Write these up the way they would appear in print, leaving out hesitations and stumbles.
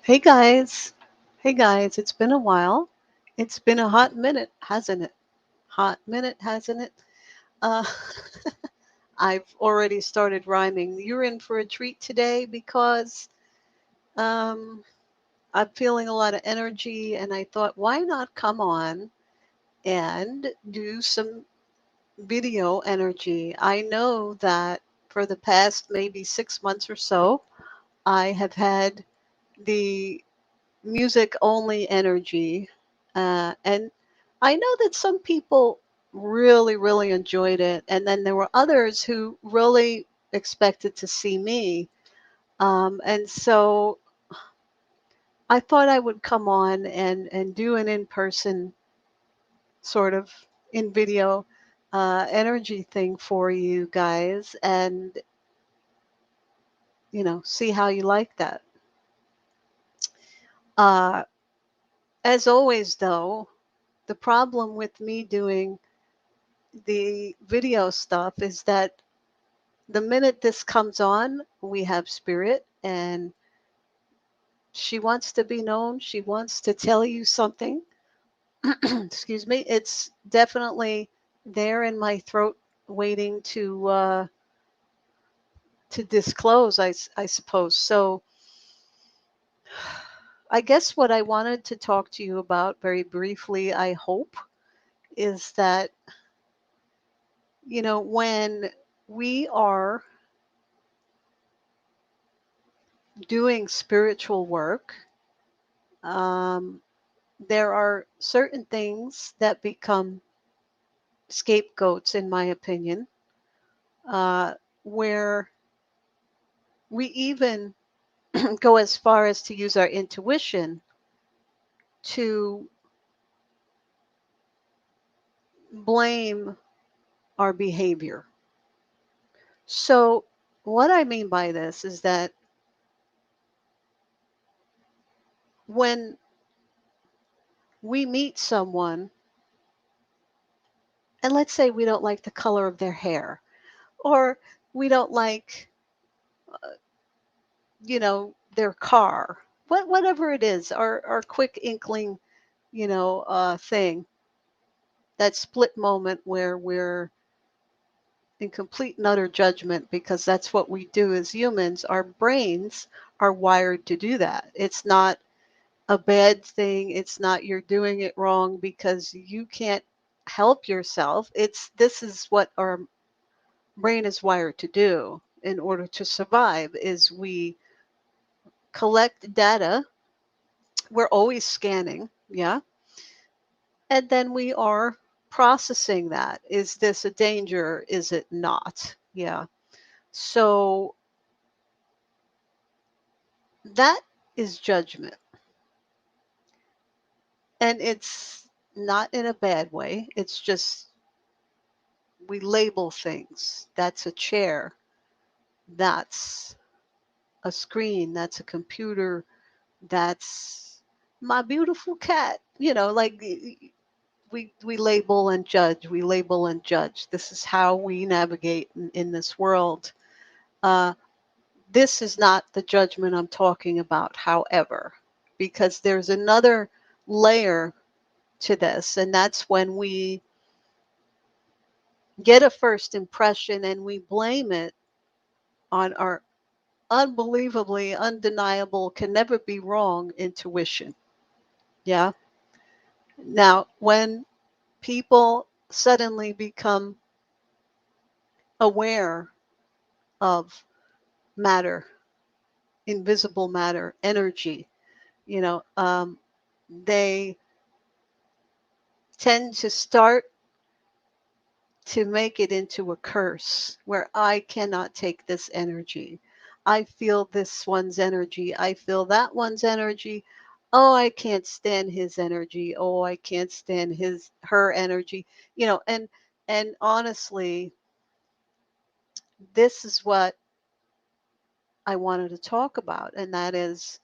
Hey guys. Hey guys, it's been a while. It's been a hot minute, hasn't it? Hot minute, hasn't it? Uh, I've already started rhyming. You're in for a treat today because um, I'm feeling a lot of energy, and I thought, why not come on and do some video energy? I know that for the past maybe 6 months or so, I have had the music only energy. And I know that some people really, really enjoyed it. And then there were others who really expected to see me. And so I thought I would come on and do an in person sort of in video energy thing for you guys and, see how you like that. Uh, as always, though, the problem with me doing the video stuff is that the minute this comes on, we have spirit and she wants to be known. She wants to tell you something. Excuse me. It's definitely there in my throat waiting to disclose, I suppose. So I guess what I wanted to talk to you about very briefly, I hope, is that, when we are doing spiritual work, um, there are certain things that become scapegoats, in my opinion, where we even go as far as to use our intuition to blame our behavior. So, what I mean by this is that when we meet someone, and let's say we don't like the color of their hair, or we don't like, their car, whatever it is, our quick inkling, thing, that split moment where we're in complete and utter judgment because that's what we do as humans. Our brains are wired to do that. It's not a bad thing. It's not you're doing it wrong because you can't help yourself. It's this is what our brain is wired to do in order to survive is we collect data. We're always scanning, yeah. And then we are processing that. Is this a danger? Is it not? Yeah. So that is judgment. And it's not in a bad way. It's just we label things. That's a chair. That's a screen. That's a computer. That's my beautiful cat. Like we label and judge. We label and judge. This is how we navigate in this world. Uh, This is not the judgment I'm talking about, however, because there's another layer to this, and that's when we get a first impression and we blame it on our unbelievably undeniable, can never be wrong intuition. Yeah. Now, when people suddenly become aware of matter, invisible matter, energy, they tend to start to make it into a curse where I cannot take this energy. I feel this one's energy. I feel that one's energy. Oh, I can't stand his energy. Oh, I can't stand her energy. And honestly, this is what I wanted to talk about, and that is,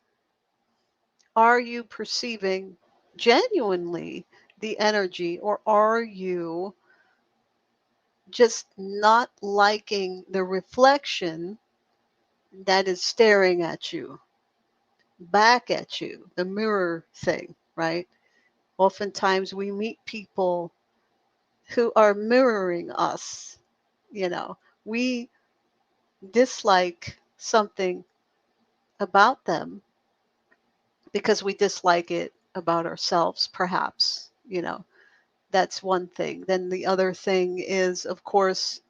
are you perceiving genuinely the energy, or are you just not liking the reflection that is staring at you? back at you, the mirror thing, right? Oftentimes we meet people who are mirroring us. You know, we dislike something about them because we dislike it about ourselves, perhaps. That's one thing. Then the other thing is, of course,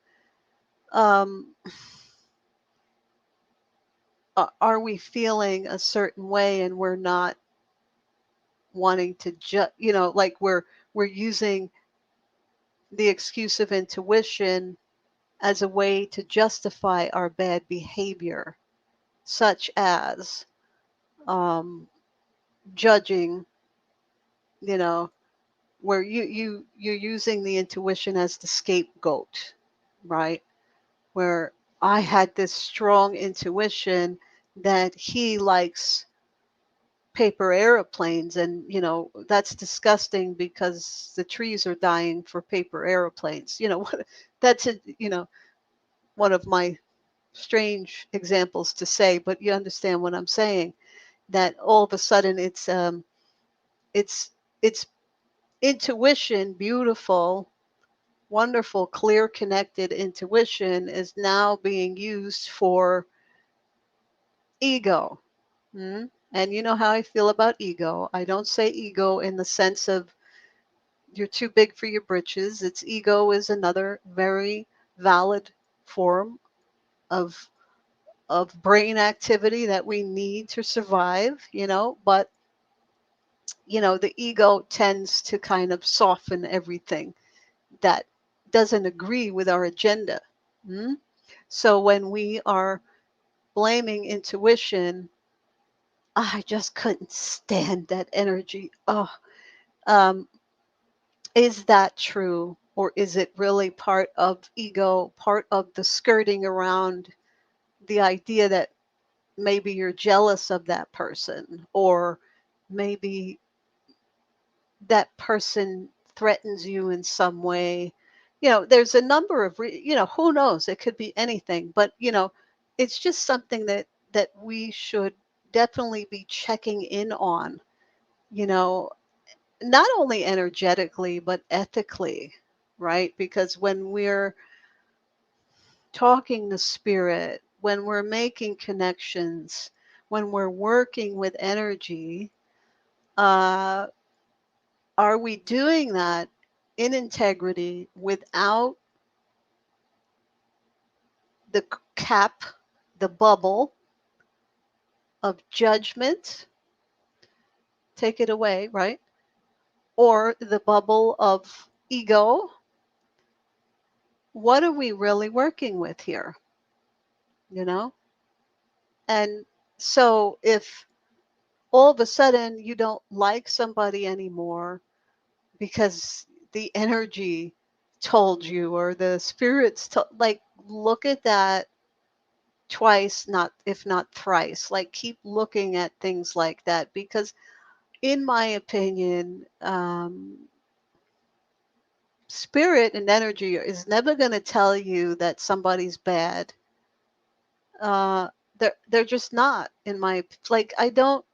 um, are we feeling a certain way and we're not wanting to like we're using the excuse of intuition as a way to justify our bad behavior, such as um, judging, you know, where you're using the intuition as the scapegoat, right? Where I had this strong intuition that he likes paper airplanes, and that's disgusting because the trees are dying for paper airplanes. That's one of my strange examples to say, but you understand what I'm saying, that all of a sudden it's it's intuition, beautiful, wonderful, clear, connected intuition is now being used for ego. And you know how I feel about ego. I don't say ego in the sense of you're too big for your britches. It's ego is another very valid form of brain activity that we need to survive, but the ego tends to kind of soften everything that doesn't agree with our agenda. Mm? So when we are blaming intuition, I just couldn't stand that energy. Oh, um, is that true? Or is it really part of ego, part of the skirting around the idea that maybe you're jealous of that person, or maybe that person threatens you in some way? There's a number of, who knows? It could be anything, but, it's just something that we should definitely be checking in on, you know, not only energetically, but ethically, right? Because when we're talking to spirit, when we're making connections, when we're working with energy, uh, are we doing that in integrity without the cap, the bubble of judgment? Take it away, right? Or the bubble of ego? What are we really working with here? You know? And so if all of a sudden you don't like somebody anymore because the energy told you, or the spirits like, look at that twice, not if not thrice. Like, keep looking at things like that, because in my opinion, spirit and energy is never going to tell you that somebody's bad. uh they're just not, in my, like, I don't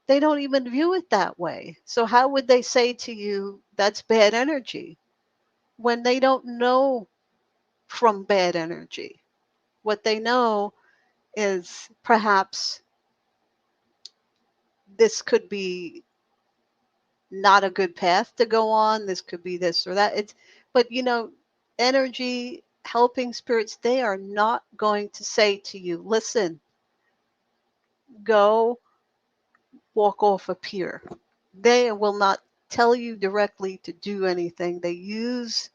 they don't even view it that way. So how would they say to you that's bad energy when they don't know from bad energy? What they know is perhaps this could be not a good path to go on. This could be this or that. But energy, helping spirits, they are not going to say to you, listen, go walk off a pier. They will not tell you directly to do anything. They use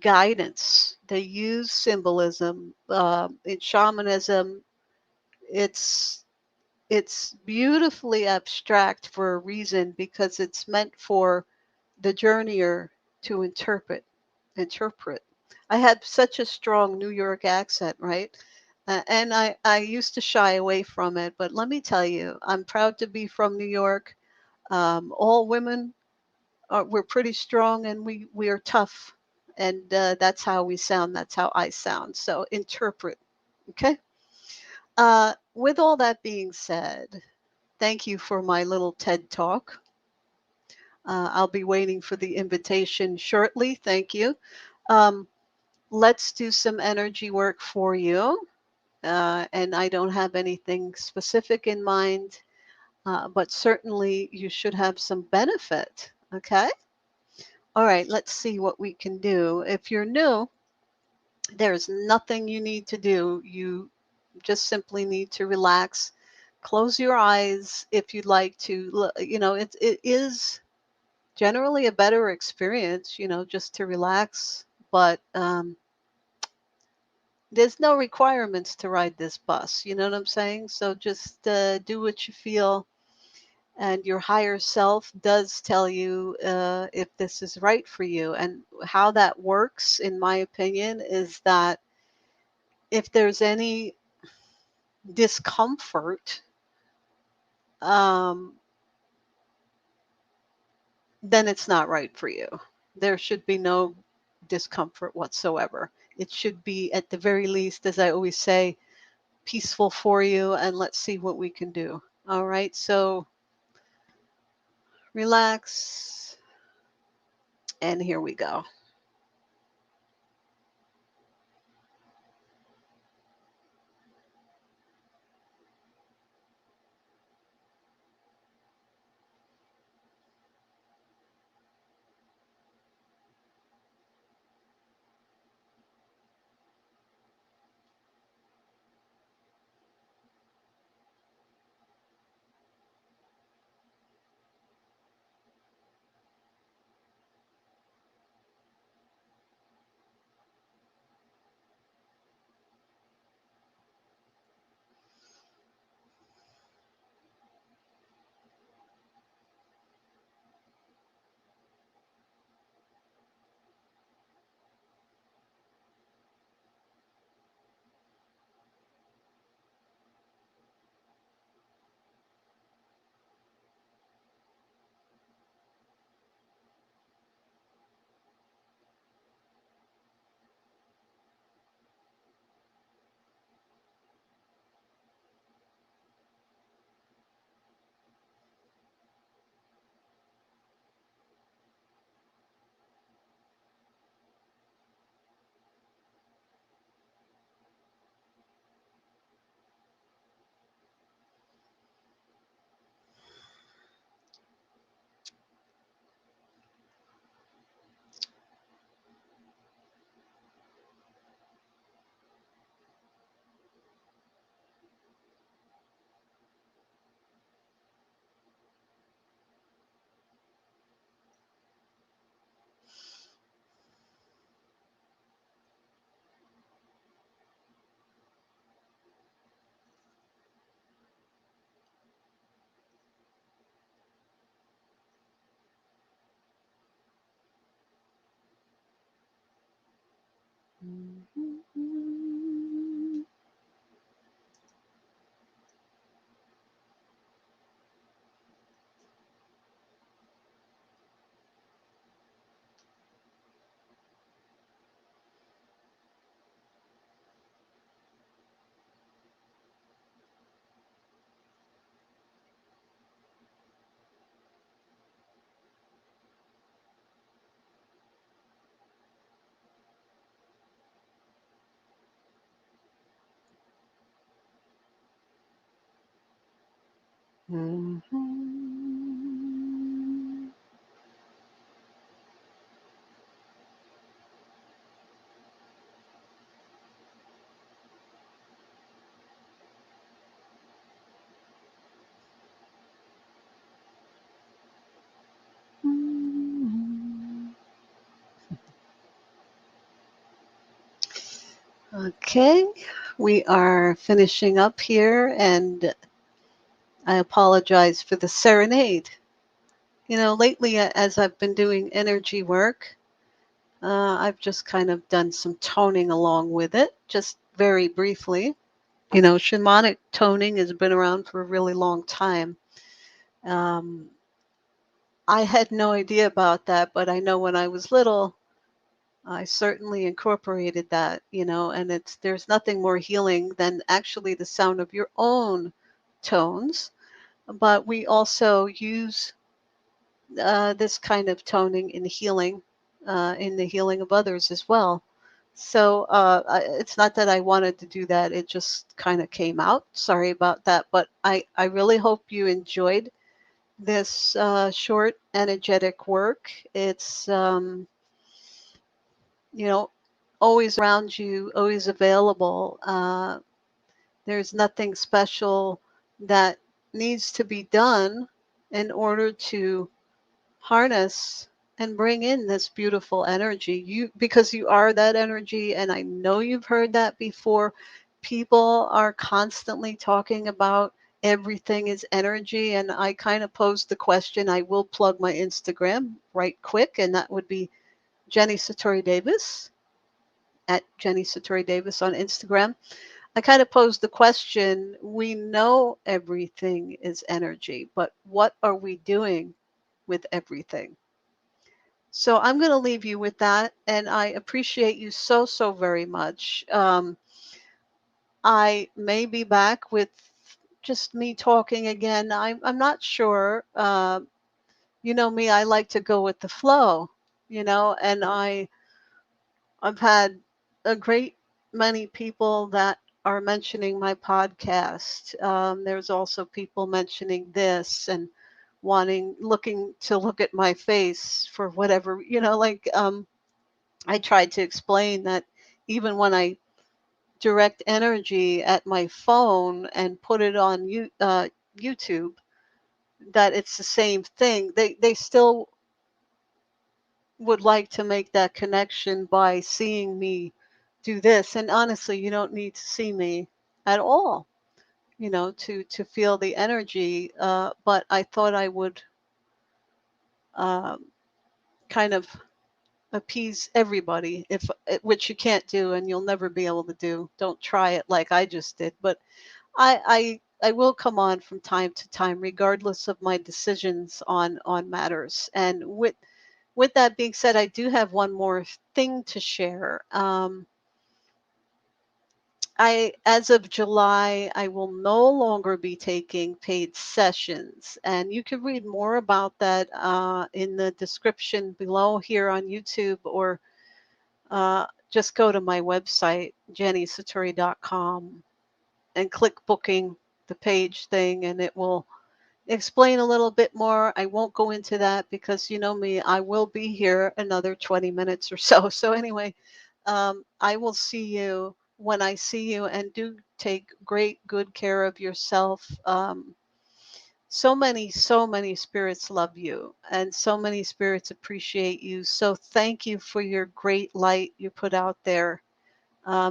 guidance. They use symbolism. In shamanism, it's it's beautifully abstract for a reason, because it's meant for the journeyer to interpret. I had such a strong New York accent, right? And I used to shy away from it, but let me tell you, I'm proud to be from New York. All women we're pretty strong, and we are tough, and that's how we sound. That's how I sound. So interpret, okay? With all that being said, Thank you for my little TED talk. I'll be waiting for the invitation shortly. Thank you. Um, let's do some energy work for you. And I don't have anything specific in mind, but certainly you should have some benefit. Okay. All right. Let's see what we can do. If you're new, there's nothing you need to do. You just simply need to relax. Close your eyes if you'd like to. It is generally a better experience, just to relax. But there's no requirements to ride this bus. You know what I'm saying? So just do what you feel. And your higher self does tell you if this is right for you. And how that works, in my opinion, is that if there's any discomfort, um, then it's not right for you. There should be no discomfort whatsoever. It should be, at the very least, as I always say, peaceful for you. And let's see what we can do. All right. So relax. And here we go. Mhm. Okay, we are finishing up here, and I apologize for the serenade. Lately, as I've been doing energy work, I've just kind of done some toning along with it, just very briefly. Shamanic toning has been around for a really long time. Um, I had no idea about that, but I know when I was little, I certainly incorporated that, and there's nothing more healing than actually the sound of your own tones. but we also use this kind of toning in the healing of others as well. So it's not that I wanted to do that; it just kind of came out. Sorry about that, but I really hope you enjoyed this short energetic work. It's you know always around you, always available. There's nothing special that needs to be done in order to harness and bring in this beautiful energy. You because you are that energy, and I know you've heard that before. People are constantly talking about everything is energy, and I kind of posed the question. I will plug my Instagram right quick, and that would be Jenny Satori Davis at Jenny Satori Davis on Instagram. I kind of posed the question, we know everything is energy, but what are we doing with everything? So I'm going to leave you with that, and I appreciate you so, so very much. I may be back with just me talking again. I'm not sure. You know me, I like to go with the flow, and I've had a great many people that are mentioning my podcast. There's also people mentioning this and looking to look at my face for whatever, I tried to explain that even when I direct energy at my phone and put it on YouTube, that it's the same thing. They still would like to make that connection by seeing me do this. And honestly, you don't need to see me at all, to feel the energy. But I thought I would um, kind of appease everybody, if which you can't do, and you'll never be able to do. Don't try it like I just did. But I will come on from time to time, regardless of my decisions on matters. And with that being said, I do have one more thing to share. As of July, I will no longer be taking paid sessions, and you can read more about that in the description below here on YouTube, or just go to my website, jennysatori.com, and click booking the page thing, and it will explain a little bit more. I won't go into that because you know me, I will be here another 20 minutes or so. So, anyway, I will see you when I see you, and do take great, good care of yourself. So many spirits love you, and so many spirits appreciate you. So, thank you for your great light you put out there.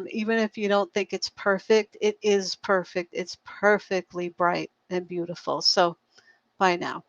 Even if you don't think it's perfect, it is perfect. It's perfectly bright and beautiful. So, bye now.